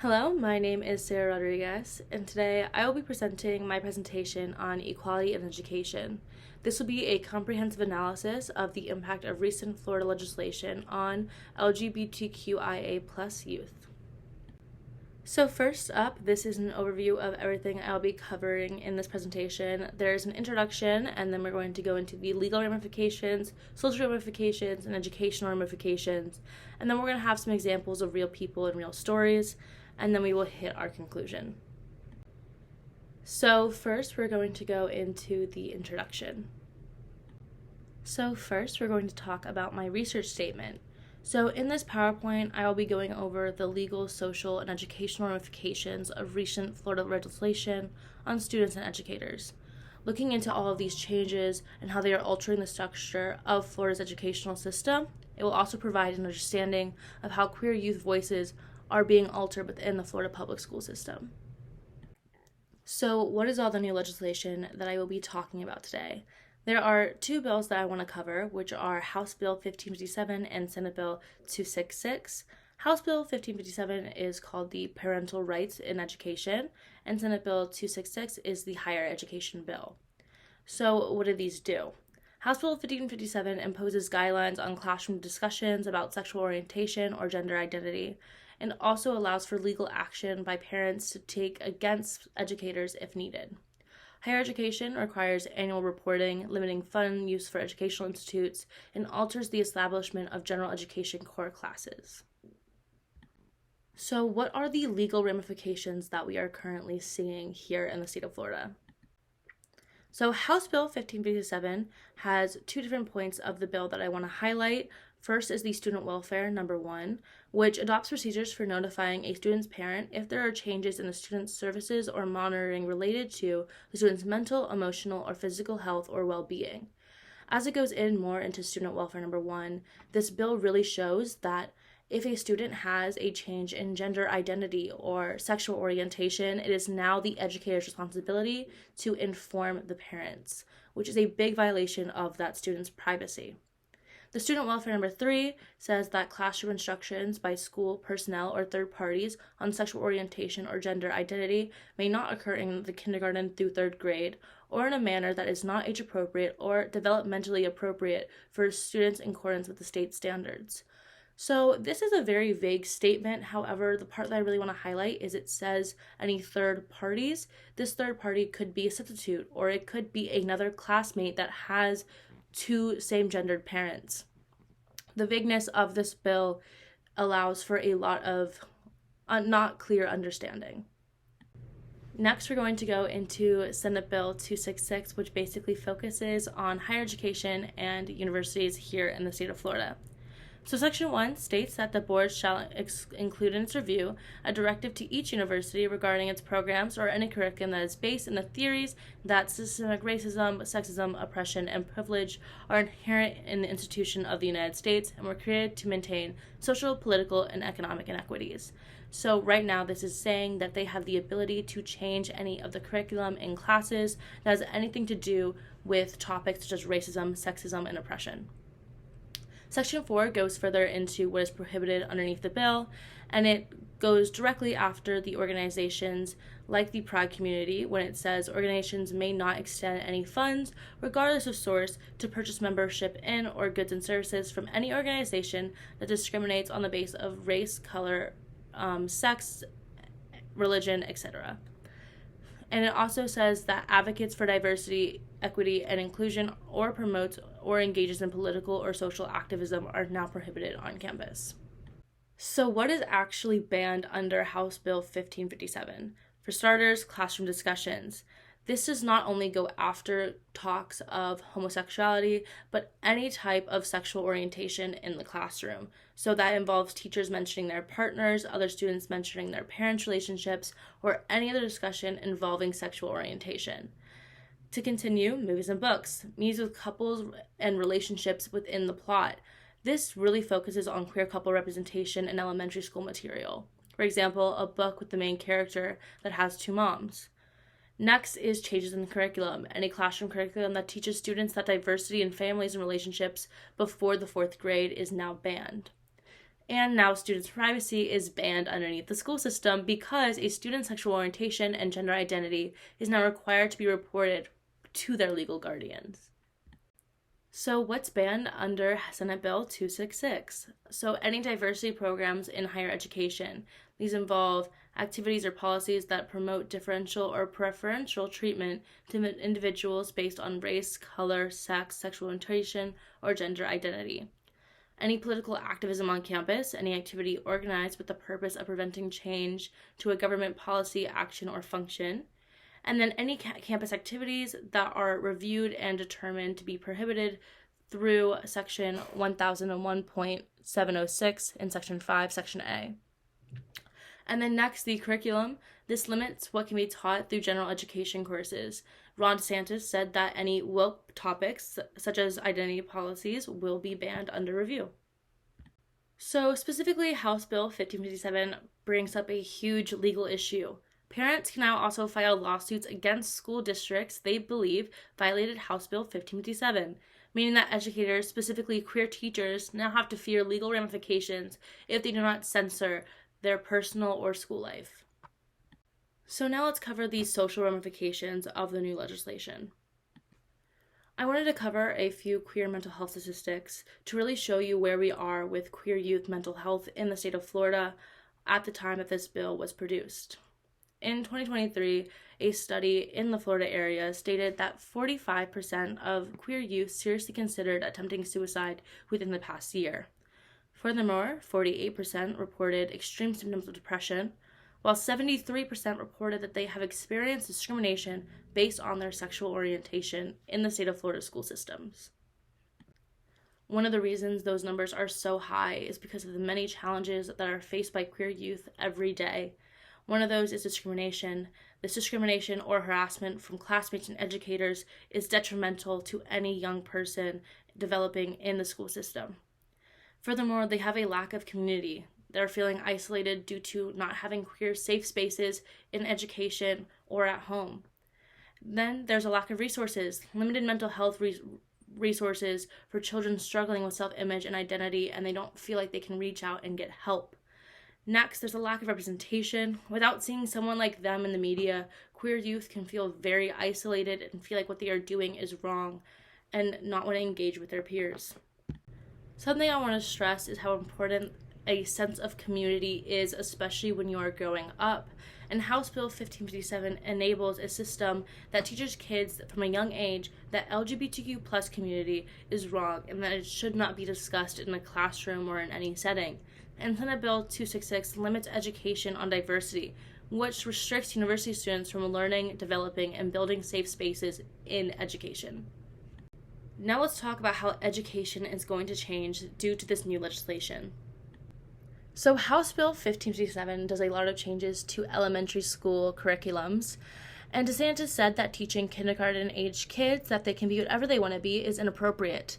Hello, my name is Sarah Rodriguez, and today I will be presenting my presentation on equality in education. This will be a comprehensive analysis of the impact of recent Florida legislation on LGBTQIA plus youth. So first up, this is an overview of everything I'll be covering in this presentation. There's an introduction, and then we're going to go into the legal ramifications, social ramifications, and educational ramifications. And then we're going to have some examples of real people and real stories, and then we will hit our conclusion. So first, we're going to go into the introduction. So first, we're going to talk about my research statement. So in this PowerPoint, I will be going over the legal, social, and educational ramifications of recent Florida legislation on students and educators. Looking into all of these changes and how they are altering the structure of Florida's educational system, it will also provide an understanding of how queer youth voices are being altered within the Florida public school system. So what is all the new legislation that I will be talking about today? There are two bills that I want to cover, which are House Bill 1557 and Senate Bill 266. House Bill 1557 is called the Parental Rights in Education, and Senate Bill 266 is the Higher Education Bill. So what do these do? House Bill 1557 imposes guidelines on classroom discussions about sexual orientation or gender identity, and also allows for legal action by parents to take against educators if needed. Higher education requires annual reporting, limiting fund use for educational institutes, and alters the establishment of general education core classes. So what are the legal ramifications that we are currently seeing here in the state of Florida? So House Bill 1557 has two different points of the bill that I want to highlight. First is the student welfare, number 1, which adopts procedures for notifying a student's parent if there are changes in the student's services or monitoring related to the student's mental, emotional, or physical health or well-being. As it goes in more into student welfare, number 1, this bill really shows that if a student has a change in gender identity or sexual orientation, it is now the educator's responsibility to inform the parents, which is a big violation of that student's privacy. The student welfare number 3 says that classroom instructions by school personnel or third parties on sexual orientation or gender identity may not occur in the kindergarten through 3rd grade or in a manner that is not age appropriate or developmentally appropriate for students in accordance with the state standards. So this is a very vague statement. However, the part that I really want to highlight is it says any third parties. This third party could be a substitute, or it could be another classmate that has two same-gendered parents. The vagueness of this bill allows for a lot of not clear understanding. Next, we're going to go into Senate Bill 266, which basically focuses on higher education and universities here in the state of Florida. So Section 1 states that the board shall include in its review a directive to each university regarding its programs or any curriculum that is based in the theories that systemic racism, sexism, oppression, and privilege are inherent in the institution of the United States and were created to maintain social, political, and economic inequities. So right now this is saying that they have the ability to change any of the curriculum in classes that has anything to do with topics such as racism, sexism, and oppression. Section 4 goes further into what is prohibited underneath the bill, and it goes directly after the organizations like the Pride community when it says organizations may not extend any funds, regardless of source, to purchase membership in or goods and services from any organization that discriminates on the basis of race, color, sex, religion, etc. And it also says that advocates for diversity, equity, and inclusion or promotes or engages in political or social activism are now prohibited on campus. So what is actually banned under House Bill 1557? For starters, classroom discussions. This does not only go after talks of homosexuality, but any type of sexual orientation in the classroom. So that involves teachers mentioning their partners, other students mentioning their parents' relationships, or any other discussion involving sexual orientation. To continue, movies and books. Movies with couples and relationships within the plot. This really focuses on queer couple representation in elementary school material. For example, a book with the main character that has two moms. Next is changes in the curriculum. Any classroom curriculum that teaches students that diversity in families and relationships before the 4th grade is now banned. And now students' privacy is banned underneath the school system because a student's sexual orientation and gender identity is now required to be reported to their legal guardians. So what's banned under Senate Bill 266? So any diversity programs in higher education. These involve activities or policies that promote differential or preferential treatment to individuals based on race, color, sex, sexual orientation, or gender identity. Any political activism on campus, any activity organized with the purpose of preventing change to a government policy, action, or function. And then any campus activities that are reviewed and determined to be prohibited through Section 1001.706 in Section 5, Section A. And then next, the curriculum. This limits what can be taught through general education courses. Ron DeSantis said that any woke topics, such as identity policies, will be banned under review. So specifically, House Bill 1557 brings up a huge legal issue. Parents can now also file lawsuits against school districts they believe violated House Bill 1557, meaning that educators, specifically queer teachers, now have to fear legal ramifications if they do not censor their personal or school life. So now let's cover the social ramifications of the new legislation. I wanted to cover a few queer mental health statistics to really show you where we are with queer youth mental health in the state of Florida at the time that this bill was produced. In 2023, a study in the Florida area stated that 45% of queer youth seriously considered attempting suicide within the past year. Furthermore, 48% reported extreme symptoms of depression, while 73% reported that they have experienced discrimination based on their sexual orientation in the state of Florida school systems. One of the reasons those numbers are so high is because of the many challenges that are faced by queer youth every day. One of those is discrimination. This discrimination or harassment from classmates and educators is detrimental to any young person developing in the school system. Furthermore, they have a lack of community. They're feeling isolated due to not having queer safe spaces in education or at home. Then there's a lack of resources, limited mental health resources for children struggling with self-image and identity, and they don't feel like they can reach out and get help. Next, there's a lack of representation. Without seeing someone like them in the media, queer youth can feel very isolated and feel like what they are doing is wrong and not want to engage with their peers. Something I want to stress is how important a sense of community is, especially when you are growing up. And House Bill 1557 enables a system that teaches kids from a young age that LGBTQ plus community is wrong and that it should not be discussed in a classroom or in any setting. And Senate Bill 266 limits education on diversity, which restricts university students from learning, developing, and building safe spaces in education. Now let's talk about how education is going to change due to this new legislation. So House Bill 1557 does a lot of changes to elementary school curriculums, and DeSantis said that teaching kindergarten-age kids that they can be whatever they want to be is inappropriate.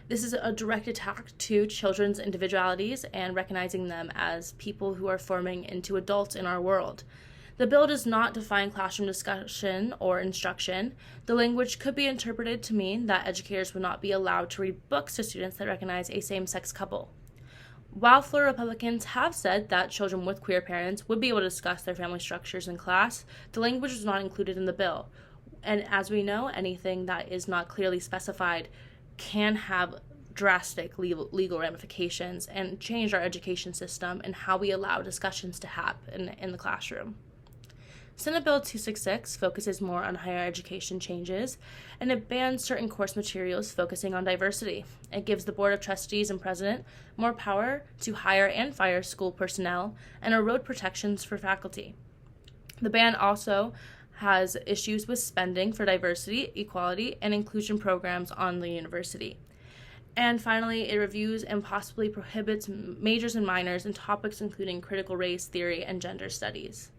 This is a direct attack to children's individualities and recognizing them as people who are forming into adults in our world. The bill does not define classroom discussion or instruction. The language could be interpreted to mean that educators would not be allowed to read books to students that recognize a same-sex couple. While Florida Republicans have said that children with queer parents would be able to discuss their family structures in class, the language was not included in the bill. And as we know, anything that is not clearly specified can have drastic legal ramifications and change our education system and how we allow discussions to happen in the classroom. Senate Bill 266 focuses more on higher education changes, and it bans certain course materials focusing on diversity. It gives the Board of Trustees and President more power to hire and fire school personnel and erode protections for faculty. The ban also has issues with spending for diversity, equality, and inclusion programs on the university. And finally, it reviews and possibly prohibits majors and minors in topics including critical race theory and gender studies.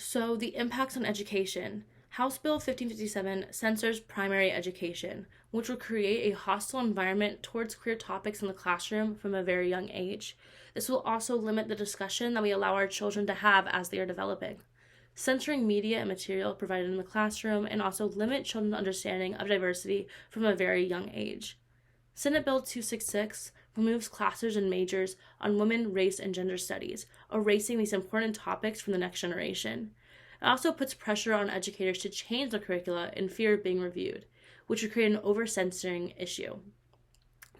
So the impacts on education. House Bill 1557 censors primary education, which will create a hostile environment towards queer topics in the classroom from a very young age. This will also limit the discussion that we allow our children to have as they are developing. Censoring media and material provided in the classroom and also limit children's understanding of diversity from a very young age. Senate Bill 266 removes classes and majors on women, race, and gender studies, erasing these important topics from the next generation. It also puts pressure on educators to change the curricula in fear of being reviewed, which would create an over-censoring issue.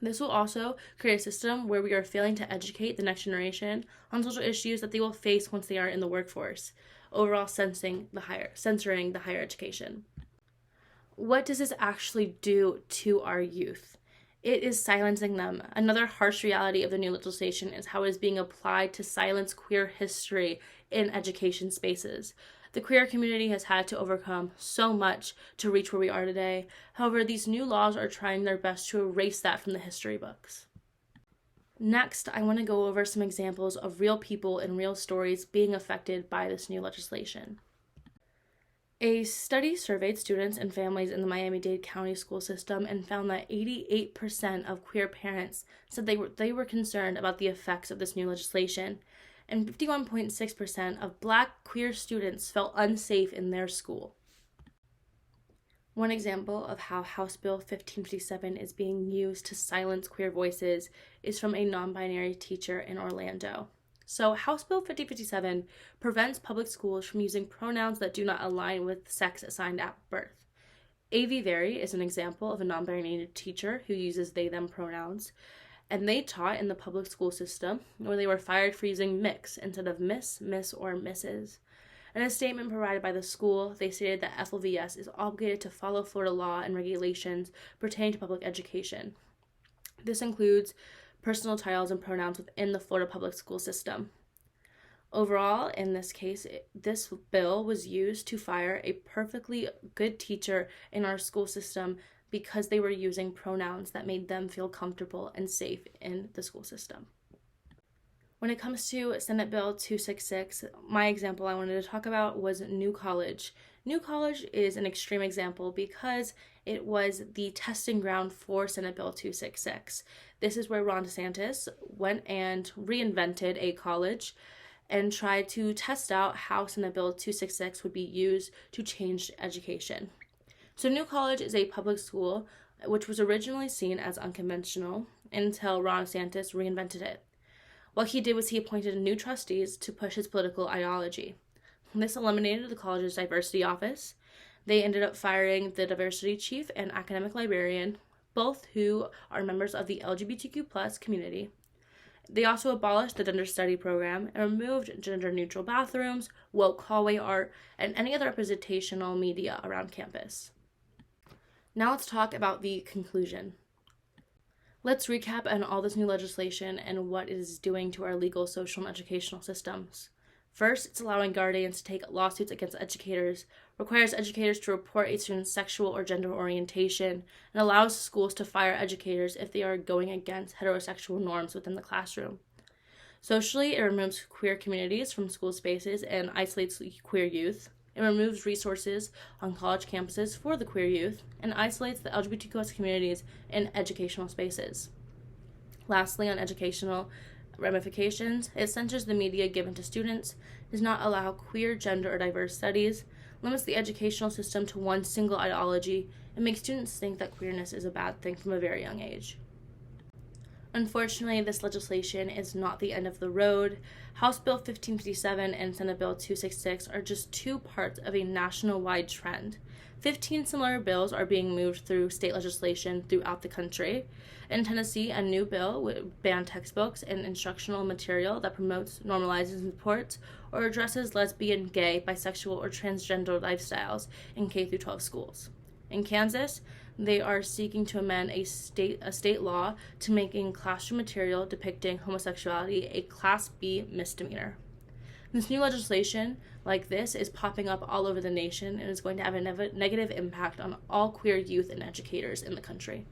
This will also create a system where we are failing to educate the next generation on social issues that they will face once they are in the workforce, overall censoring the higher education. What does this actually do to our youth? It is silencing them. Another harsh reality of the new legislation is how it is being applied to silence queer history in education spaces. The queer community has had to overcome so much to reach where we are today. However, these new laws are trying their best to erase that from the history books. Next, I want to go over some examples of real people and real stories being affected by this new legislation. A study surveyed students and families in the Miami-Dade County school system and found that 88% of queer parents said they were concerned about the effects of this new legislation, and 51.6% of Black queer students felt unsafe in their school. One example of how House Bill 1557 is being used to silence queer voices is from a non-binary teacher in Orlando. So House Bill 1557 prevents public schools from using pronouns that do not align with sex assigned at birth. A.V. Very is an example of a non-binary teacher who uses they/them pronouns, and they taught in the public school system where they were fired for using mix instead of miss, or Mrs. In a statement provided by the school, they stated that FLVS is obligated to follow Florida law and regulations pertaining to public education. This includes personal titles and pronouns within the Florida public school system. Overall, in this case, this bill was used to fire a perfectly good teacher in our school system because they were using pronouns that made them feel comfortable and safe in the school system. When it comes to Senate Bill 266, my example I wanted to talk about was New College. New College is an extreme example because it was the testing ground for Senate Bill 266. This is where Ron DeSantis went and reinvented a college and tried to test out how Senate Bill 266 would be used to change education. So New College is a public school which was originally seen as unconventional until Ron DeSantis reinvented it. What he did was he appointed new trustees to push his political ideology. This eliminated the college's diversity office. They ended up firing the diversity chief and academic librarian, both who are members of the LGBTQ+ community. They also abolished the gender study program and removed gender-neutral bathrooms, woke hallway art, and any other representational media around campus. Now let's talk about the conclusion. Let's recap on all this new legislation and what it is doing to our legal, social, and educational systems. First, it's allowing guardians to take lawsuits against educators, requires educators to report a student's sexual or gender orientation, and allows schools to fire educators if they are going against heterosexual norms within the classroom. Socially, it removes queer communities from school spaces and isolates queer youth. It removes resources on college campuses for the queer youth and isolates the LGBTQ+ communities in educational spaces. Lastly, on educational ramifications, it censors the media given to students, does not allow queer, gender, or diverse studies, limits the educational system to one single ideology, and makes students think that queerness is a bad thing from a very young age. Unfortunately, this legislation is not the end of the road. House Bill 1557 and Senate Bill 266 are just two parts of a national-wide trend. 15 similar bills are being moved through state legislation throughout the country. In Tennessee, a new bill would ban textbooks and instructional material that promotes, normalizes, and supports or addresses lesbian, gay, bisexual, or transgender lifestyles in K-12 schools. In Kansas, they are seeking to amend a state law to making classroom material depicting homosexuality a Class B misdemeanor. This new legislation, like this, is popping up all over the nation and is going to have a negative impact on all queer youth and educators in the country.